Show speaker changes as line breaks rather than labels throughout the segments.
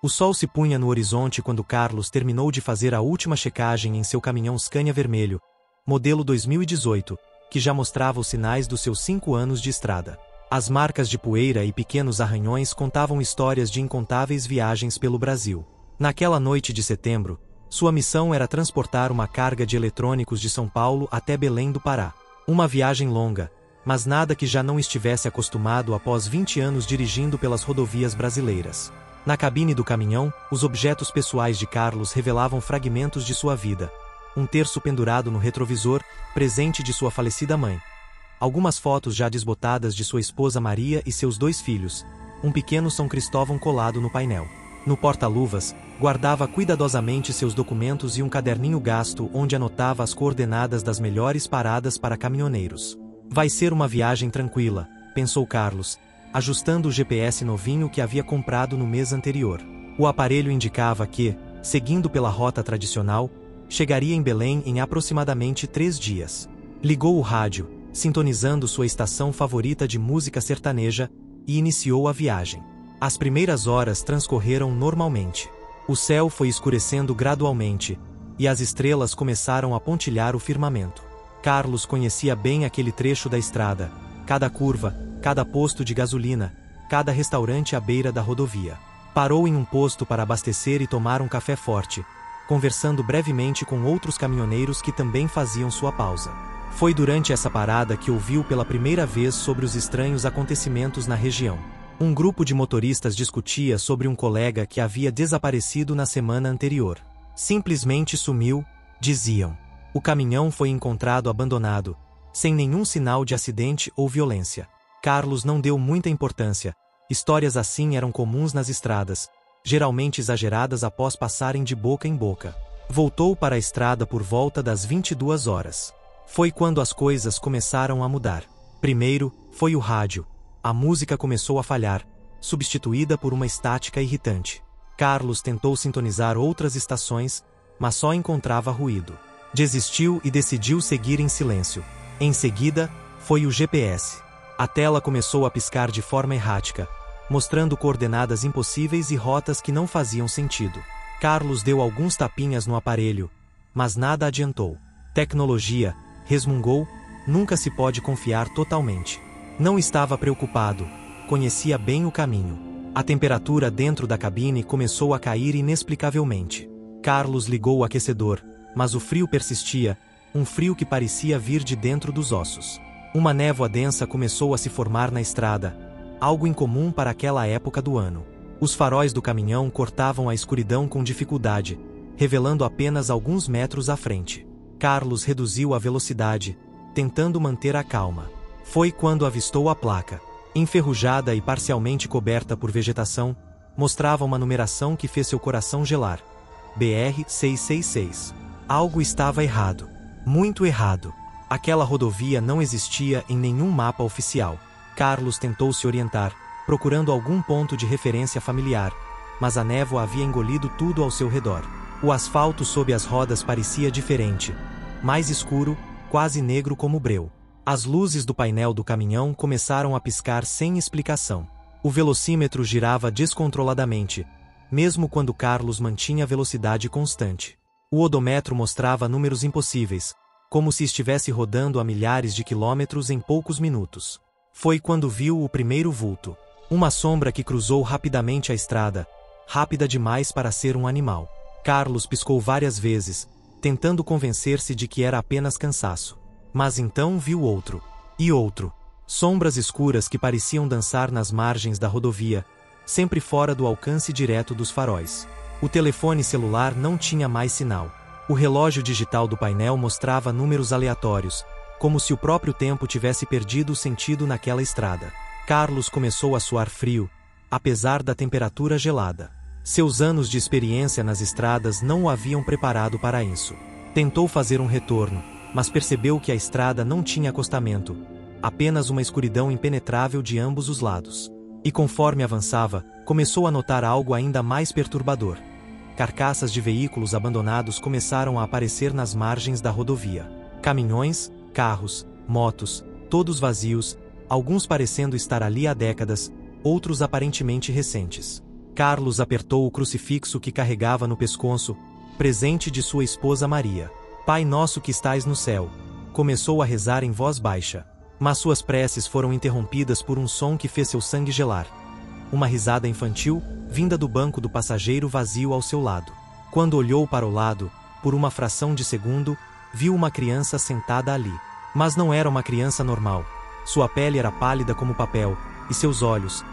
O sol se punha no horizonte quando Carlos terminou de fazer a última checagem em seu caminhão Scania vermelho, modelo 2018, que já mostrava os sinais dos seus 5 anos de estrada. As marcas de poeira e pequenos arranhões contavam histórias de incontáveis viagens pelo Brasil. Naquela noite de setembro, sua missão era transportar uma carga de eletrônicos de São Paulo até Belém do Pará. Uma viagem longa, mas nada que já não estivesse acostumado após 20 anos dirigindo pelas rodovias brasileiras. Na cabine do caminhão, os objetos pessoais de Carlos revelavam fragmentos de sua vida. Um terço pendurado no retrovisor, presente de sua falecida mãe. Algumas fotos já desbotadas de sua esposa Maria e seus 2 filhos. Um pequeno São Cristóvão colado no painel. No porta-luvas, guardava cuidadosamente seus documentos e um caderninho gasto onde anotava as coordenadas das melhores paradas para caminhoneiros. Vai ser uma viagem tranquila, pensou Carlos, ajustando o GPS novinho que havia comprado no mês anterior. O aparelho indicava que, seguindo pela rota tradicional, chegaria em Belém em aproximadamente 3 dias. Ligou o rádio, sintonizando sua estação favorita de música sertaneja, e iniciou a viagem. As primeiras horas transcorreram normalmente. O céu foi escurecendo gradualmente, e as estrelas começaram a pontilhar o firmamento. Carlos conhecia bem aquele trecho da estrada, cada curva, cada posto de gasolina, cada restaurante à beira da rodovia. Parou em um posto para abastecer e tomar um café forte, conversando brevemente com outros caminhoneiros que também faziam sua pausa. Foi durante essa parada que ouviu pela primeira vez sobre os estranhos acontecimentos na região. Um grupo de motoristas discutia sobre um colega que havia desaparecido na semana anterior. Simplesmente sumiu, diziam. O caminhão foi encontrado abandonado, sem nenhum sinal de acidente ou violência. Carlos não deu muita importância. Histórias assim eram comuns nas estradas, geralmente exageradas após passarem de boca em boca. Voltou para a estrada por volta das 22 horas. Foi quando as coisas começaram a mudar. Primeiro, foi o rádio. A música começou a falhar, substituída por uma estática irritante. Carlos tentou sintonizar outras estações, mas só encontrava ruído. Desistiu e decidiu seguir em silêncio. Em seguida, foi o GPS. A tela começou a piscar de forma errática, mostrando coordenadas impossíveis e rotas que não faziam sentido. Carlos deu alguns tapinhas no aparelho, mas nada adiantou. Tecnologia, resmungou, nunca se pode confiar totalmente. Não estava preocupado, conhecia bem o caminho. A temperatura dentro da cabine começou a cair inexplicavelmente. Carlos ligou o aquecedor, mas o frio persistia, um frio que parecia vir de dentro dos ossos. Uma névoa densa começou a se formar na estrada, algo incomum para aquela época do ano. Os faróis do caminhão cortavam a escuridão com dificuldade, revelando apenas alguns metros à frente. Carlos reduziu a velocidade, tentando manter a calma. Foi quando avistou a placa. Enferrujada e parcialmente coberta por vegetação, mostrava uma numeração que fez seu coração gelar. BR-666. Algo estava errado. Muito errado. Aquela rodovia não existia em nenhum mapa oficial. Carlos tentou se orientar, procurando algum ponto de referência familiar, mas a névoa havia engolido tudo ao seu redor. O asfalto sob as rodas parecia diferente, mais escuro, quase negro como breu. As luzes do painel do caminhão começaram a piscar sem explicação. O velocímetro girava descontroladamente, mesmo quando Carlos mantinha a velocidade constante. O odômetro mostrava números impossíveis, como se estivesse rodando a milhares de quilômetros em poucos minutos. Foi quando viu o primeiro vulto. Uma sombra que cruzou rapidamente a estrada, rápida demais para ser um animal. Carlos piscou várias vezes, tentando convencer-se de que era apenas cansaço. Mas então viu outro. E outro. Sombras escuras que pareciam dançar nas margens da rodovia, sempre fora do alcance direto dos faróis. O telefone celular não tinha mais sinal. O relógio digital do painel mostrava números aleatórios, como se o próprio tempo tivesse perdido o sentido naquela estrada. Carlos começou a suar frio, apesar da temperatura gelada. Seus anos de experiência nas estradas não o haviam preparado para isso. Tentou fazer um retorno, mas percebeu que a estrada não tinha acostamento, apenas uma escuridão impenetrável de ambos os lados. E conforme avançava, começou a notar algo ainda mais perturbador. Carcaças de veículos abandonados começaram a aparecer nas margens da rodovia. Caminhões, carros, motos, todos vazios, alguns parecendo estar ali há décadas, outros aparentemente recentes. Carlos apertou o crucifixo que carregava no pescoço, presente de sua esposa Maria. Pai nosso que estais no céu. Começou a rezar em voz baixa. Mas suas preces foram interrompidas por um som que fez seu sangue gelar. Uma risada infantil, vinda do banco do passageiro vazio ao seu lado. Quando olhou para o lado, por uma fração de segundo, viu uma criança sentada ali. Mas não era uma criança normal. Sua pele era pálida como papel, e seus olhos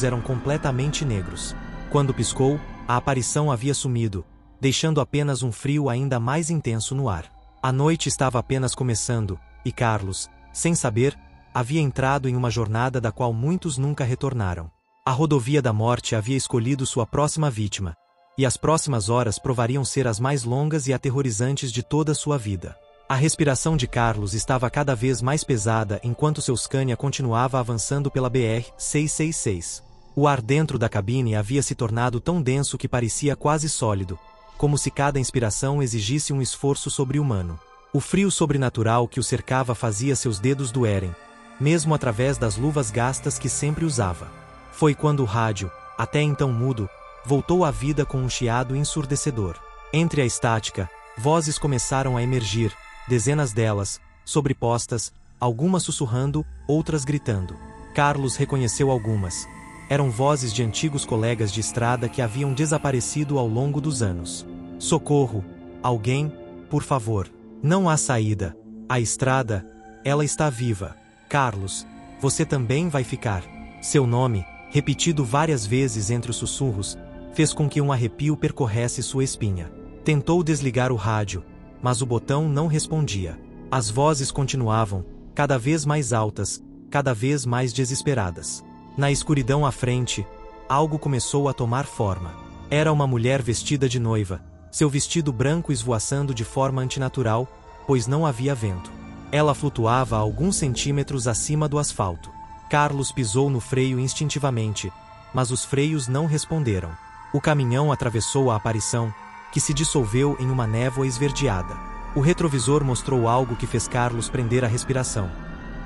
eram completamente negros. Quando piscou, a aparição havia sumido, deixando apenas um frio ainda mais intenso no ar. A noite estava apenas começando, e Carlos, sem saber, havia entrado em uma jornada da qual muitos nunca retornaram. A rodovia da morte havia escolhido sua próxima vítima, e as próximas horas provariam ser as mais longas e aterrorizantes de toda sua vida. A respiração de Carlos estava cada vez mais pesada enquanto seu Scania continuava avançando pela BR-666. O ar dentro da cabine havia se tornado tão denso que parecia quase sólido, como se cada inspiração exigisse um esforço sobre-humano. O frio sobrenatural que o cercava fazia seus dedos doerem, mesmo através das luvas gastas que sempre usava. Foi quando o rádio, até então mudo, voltou à vida com um chiado ensurdecedor. Entre a estática, vozes começaram a emergir, dezenas delas, sobrepostas, algumas sussurrando, outras gritando. Carlos reconheceu algumas. Eram vozes de antigos colegas de estrada que haviam desaparecido ao longo dos anos. Socorro! Alguém, por favor. Não há saída. A estrada, ela está viva. Carlos, você também vai ficar. Seu nome, repetido várias vezes entre os sussurros, fez com que um arrepio percorresse sua espinha. Tentou desligar o rádio, mas o botão não respondia. As vozes continuavam, cada vez mais altas, cada vez mais desesperadas. Na escuridão à frente, algo começou a tomar forma. Era uma mulher vestida de noiva, seu vestido branco esvoaçando de forma antinatural, pois não havia vento. Ela flutuava a alguns centímetros acima do asfalto. Carlos pisou no freio instintivamente, mas os freios não responderam. O caminhão atravessou a aparição, que se dissolveu em uma névoa esverdeada. O retrovisor mostrou algo que fez Carlos prender a respiração.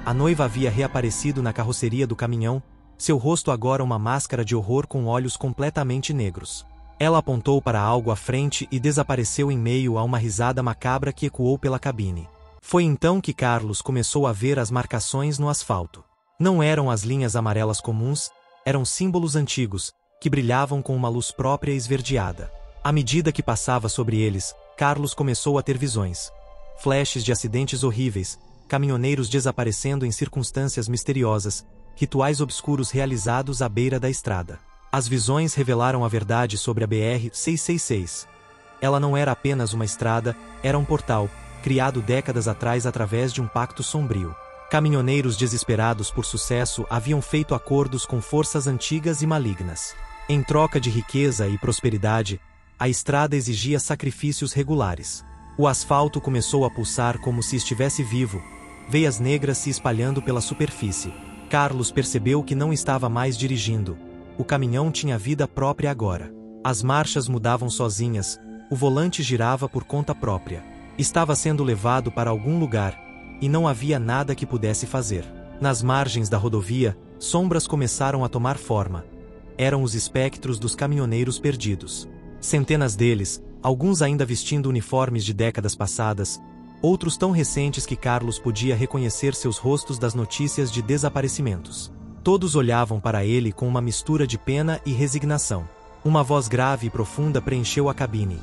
A noiva havia reaparecido na carroceria do caminhão, seu rosto agora uma máscara de horror com olhos completamente negros. Ela apontou para algo à frente e desapareceu em meio a uma risada macabra que ecoou pela cabine. Foi então que Carlos começou a ver as marcações no asfalto. Não eram as linhas amarelas comuns, eram símbolos antigos, que brilhavam com uma luz própria esverdeada. À medida que passava sobre eles, Carlos começou a ter visões. Flashes de acidentes horríveis, caminhoneiros desaparecendo em circunstâncias misteriosas, rituais obscuros realizados à beira da estrada. As visões revelaram a verdade sobre a BR-666. Ela não era apenas uma estrada, era um portal, criado décadas atrás através de um pacto sombrio. Caminhoneiros desesperados por sucesso haviam feito acordos com forças antigas e malignas. Em troca de riqueza e prosperidade, a estrada exigia sacrifícios regulares. O asfalto começou a pulsar como se estivesse vivo, veias negras se espalhando pela superfície. Carlos percebeu que não estava mais dirigindo. O caminhão tinha vida própria agora. As marchas mudavam sozinhas, o volante girava por conta própria. Estava sendo levado para algum lugar, e não havia nada que pudesse fazer. Nas margens da rodovia, sombras começaram a tomar forma. Eram os espectros dos caminhoneiros perdidos. Centenas deles, alguns ainda vestindo uniformes de décadas passadas, outros tão recentes que Carlos podia reconhecer seus rostos das notícias de desaparecimentos. Todos olhavam para ele com uma mistura de pena e resignação. Uma voz grave e profunda preencheu a cabine.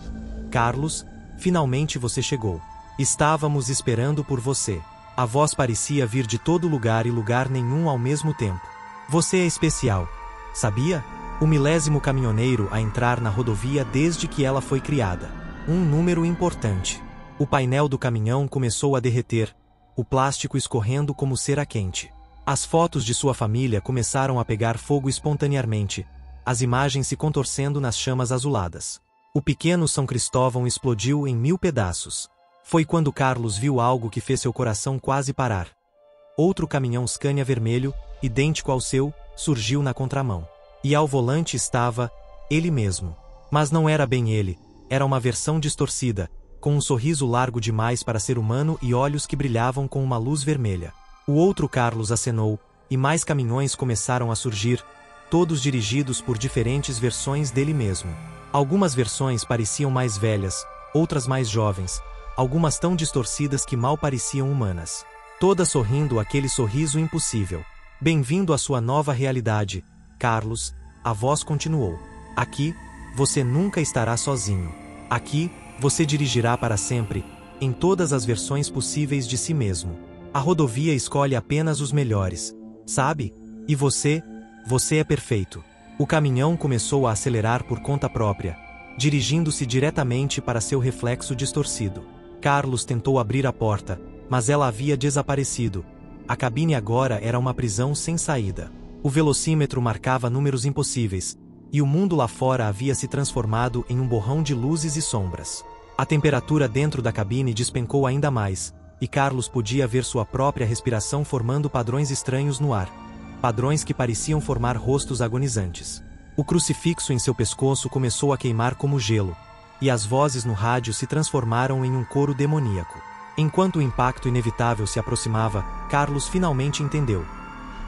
Carlos, finalmente você chegou. Estávamos esperando por você. A voz parecia vir de todo lugar e lugar nenhum ao mesmo tempo. Você é especial. Sabia? O 10º caminhoneiro a entrar na rodovia desde que ela foi criada. Um número importante. O painel do caminhão começou a derreter, o plástico escorrendo como cera quente. As fotos de sua família começaram a pegar fogo espontaneamente, as imagens se contorcendo nas chamas azuladas. O pequeno São Cristóvão explodiu em 1000 pedaços. Foi quando Carlos viu algo que fez seu coração quase parar. Outro caminhão Scania vermelho, idêntico ao seu, surgiu na contramão. E ao volante estava ele mesmo. Mas não era bem ele, era uma versão distorcida, com um sorriso largo demais para ser humano e olhos que brilhavam com uma luz vermelha. O outro Carlos acenou, e mais caminhões começaram a surgir, todos dirigidos por diferentes versões dele mesmo. Algumas versões pareciam mais velhas, outras mais jovens, algumas tão distorcidas que mal pareciam humanas. Todas sorrindo aquele sorriso impossível. Bem-vindo à sua nova realidade, Carlos, a voz continuou. Aqui, você nunca estará sozinho. Aqui, você dirigirá para sempre, em todas as versões possíveis de si mesmo. A rodovia escolhe apenas os melhores, sabe? E você é perfeito. O caminhão começou a acelerar por conta própria, dirigindo-se diretamente para seu reflexo distorcido. Carlos tentou abrir a porta, mas ela havia desaparecido. A cabine agora era uma prisão sem saída. O velocímetro marcava números impossíveis, e o mundo lá fora havia se transformado em um borrão de luzes e sombras. A temperatura dentro da cabine despencou ainda mais, e Carlos podia ver sua própria respiração formando padrões estranhos no ar. Padrões que pareciam formar rostos agonizantes. O crucifixo em seu pescoço começou a queimar como gelo, e as vozes no rádio se transformaram em um coro demoníaco. Enquanto o impacto inevitável se aproximava, Carlos finalmente entendeu.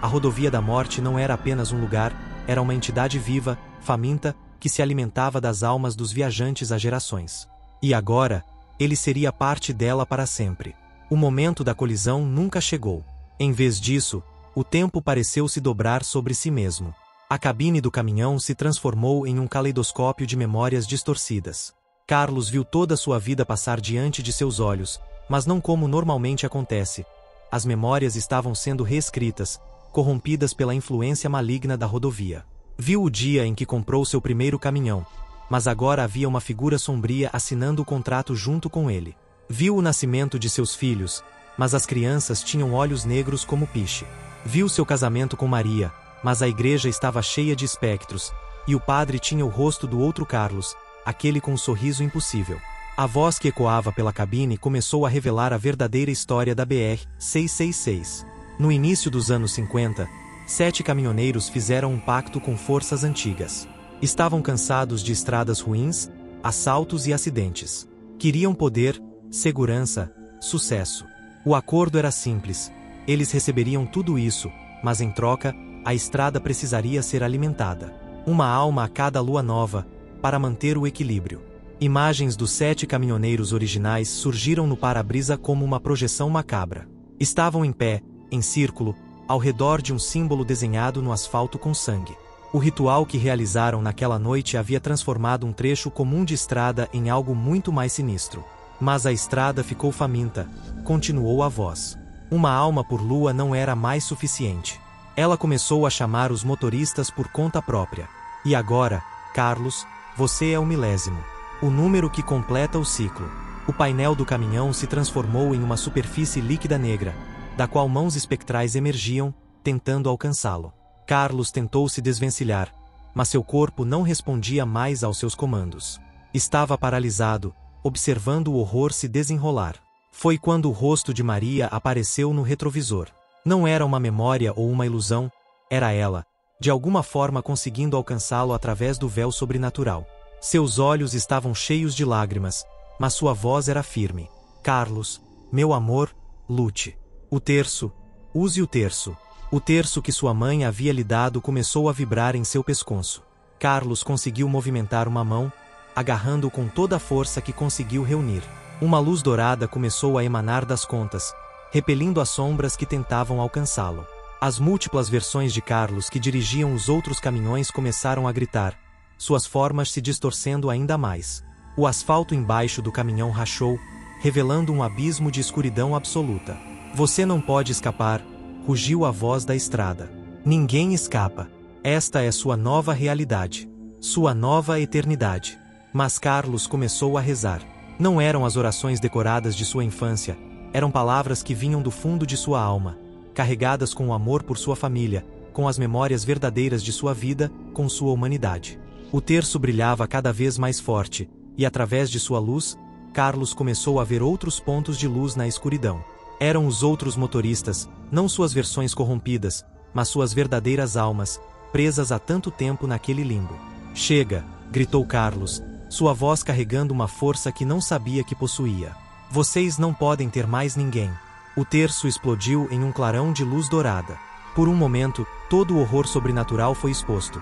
A rodovia da morte não era apenas um lugar, era uma entidade viva, faminta, que se alimentava das almas dos viajantes há gerações. E agora, ele seria parte dela para sempre. O momento da colisão nunca chegou. Em vez disso, o tempo pareceu se dobrar sobre si mesmo. A cabine do caminhão se transformou em um caleidoscópio de memórias distorcidas. Carlos viu toda sua vida passar diante de seus olhos, mas não como normalmente acontece. As memórias estavam sendo reescritas, corrompidas pela influência maligna da rodovia. Viu o dia em que comprou seu primeiro caminhão, mas agora havia uma figura sombria assinando o contrato junto com ele. Viu o nascimento de seus filhos, mas as crianças tinham olhos negros como piche. Viu seu casamento com Maria, mas a igreja estava cheia de espectros, e o padre tinha o rosto do outro Carlos, aquele com um sorriso impossível. A voz que ecoava pela cabine começou a revelar a verdadeira história da BR-666. No início dos anos 50, 7 caminhoneiros fizeram um pacto com forças antigas. Estavam cansados de estradas ruins, assaltos e acidentes. Queriam poder, segurança, sucesso. O acordo era simples. Eles receberiam tudo isso, mas em troca, a estrada precisaria ser alimentada. Uma alma a cada lua nova, para manter o equilíbrio. Imagens dos 7 caminhoneiros originais surgiram no para-brisa como uma projeção macabra. Estavam em pé, em círculo, ao redor de um símbolo desenhado no asfalto com sangue. O ritual que realizaram naquela noite havia transformado um trecho comum de estrada em algo muito mais sinistro. Mas a estrada ficou faminta, continuou a voz. Uma alma por lua não era mais suficiente. Ela começou a chamar os motoristas por conta própria. E agora, Carlos, você é o 1000º. O número que completa o ciclo. O painel do caminhão se transformou em uma superfície líquida negra, da qual mãos espectrais emergiam, tentando alcançá-lo. Carlos tentou se desvencilhar, mas seu corpo não respondia mais aos seus comandos. Estava paralisado, observando o horror se desenrolar. Foi quando o rosto de Maria apareceu no retrovisor. Não era uma memória ou uma ilusão, era ela, de alguma forma conseguindo alcançá-lo através do véu sobrenatural. Seus olhos estavam cheios de lágrimas, mas sua voz era firme. Carlos, meu amor, lute. O terço, use o terço. O terço que sua mãe havia lhe dado começou a vibrar em seu pescoço. Carlos conseguiu movimentar uma mão, agarrando-o com toda a força que conseguiu reunir. Uma luz dourada começou a emanar das contas, repelindo as sombras que tentavam alcançá-lo. As múltiplas versões de Carlos que dirigiam os outros caminhões começaram a gritar, suas formas se distorcendo ainda mais. O asfalto embaixo do caminhão rachou, revelando um abismo de escuridão absoluta. Você não pode escapar, rugiu a voz da estrada. Ninguém escapa. Esta é sua nova realidade. Sua nova eternidade. Mas Carlos começou a rezar. Não eram as orações decoradas de sua infância, eram palavras que vinham do fundo de sua alma, carregadas com o amor por sua família, com as memórias verdadeiras de sua vida, com sua humanidade. O terço brilhava cada vez mais forte, e através de sua luz, Carlos começou a ver outros pontos de luz na escuridão. Eram os outros motoristas, não suas versões corrompidas, mas suas verdadeiras almas, presas há tanto tempo naquele limbo. Chega, gritou Carlos, sua voz carregando uma força que não sabia que possuía. Vocês não podem ter mais ninguém. O terço explodiu em um clarão de luz dourada. Por um momento, todo o horror sobrenatural foi exposto.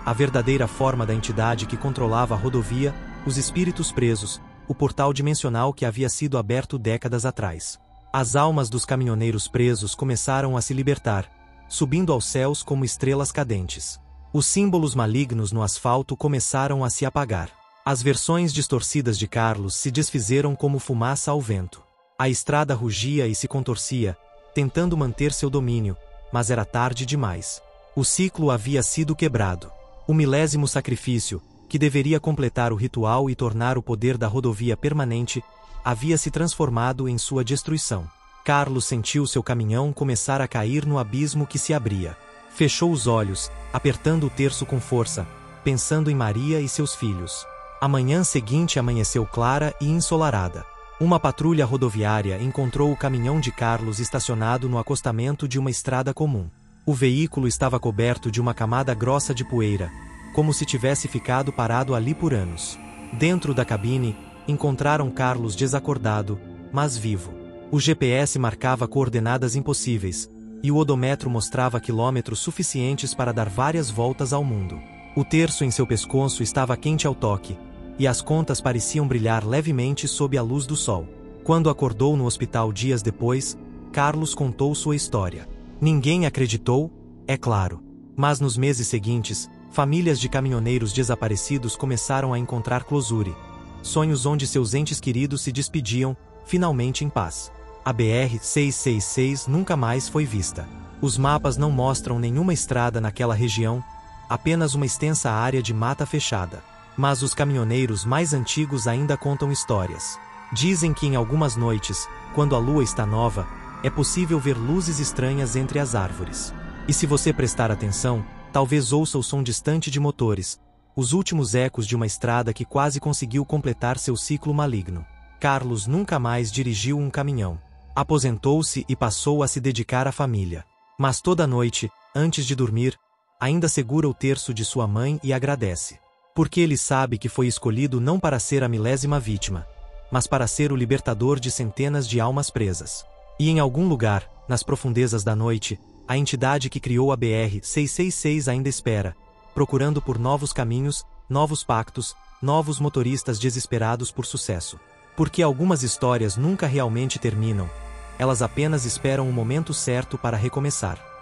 A verdadeira forma da entidade que controlava a rodovia, os espíritos presos, o portal dimensional que havia sido aberto décadas atrás. As almas dos caminhoneiros presos começaram a se libertar, subindo aos céus como estrelas cadentes. Os símbolos malignos no asfalto começaram a se apagar. As versões distorcidas de Carlos se desfizeram como fumaça ao vento. A estrada rugia e se contorcia, tentando manter seu domínio, mas era tarde demais. O ciclo havia sido quebrado. O milésimo sacrifício, que deveria completar o ritual e tornar o poder da rodovia permanente, havia se transformado em sua destruição. Carlos sentiu seu caminhão começar a cair no abismo que se abria. Fechou os olhos, apertando o terço com força, pensando em Maria e seus filhos. A manhã seguinte amanheceu clara e ensolarada. Uma patrulha rodoviária encontrou o caminhão de Carlos estacionado no acostamento de uma estrada comum. O veículo estava coberto de uma camada grossa de poeira, como se tivesse ficado parado ali por anos. Dentro da cabine, encontraram Carlos desacordado, mas vivo. O GPS marcava coordenadas impossíveis, e o odômetro mostrava quilômetros suficientes para dar várias voltas ao mundo. O terço em seu pescoço estava quente ao toque, e as contas pareciam brilhar levemente sob a luz do sol. Quando acordou no hospital dias depois, Carlos contou sua história. Ninguém acreditou, é claro. Mas nos meses seguintes, famílias de caminhoneiros desaparecidos começaram a encontrar closure. Sonhos onde seus entes queridos se despediam, finalmente em paz. A BR-666 nunca mais foi vista. Os mapas não mostram nenhuma estrada naquela região, apenas uma extensa área de mata fechada. Mas os caminhoneiros mais antigos ainda contam histórias. Dizem que em algumas noites, quando a lua está nova, é possível ver luzes estranhas entre as árvores. E se você prestar atenção, talvez ouça o som distante de motores, os últimos ecos de uma estrada que quase conseguiu completar seu ciclo maligno. Carlos nunca mais dirigiu um caminhão. Aposentou-se e passou a se dedicar à família. Mas toda noite, antes de dormir, ainda segura o terço de sua mãe e agradece. Porque ele sabe que foi escolhido não para ser a milésima vítima, mas para ser o libertador de centenas de almas presas. E em algum lugar, nas profundezas da noite, a entidade que criou a BR-666 ainda espera, procurando por novos caminhos, novos pactos, novos motoristas desesperados por sucesso. Porque algumas histórias nunca realmente terminam, elas apenas esperam o momento certo para recomeçar.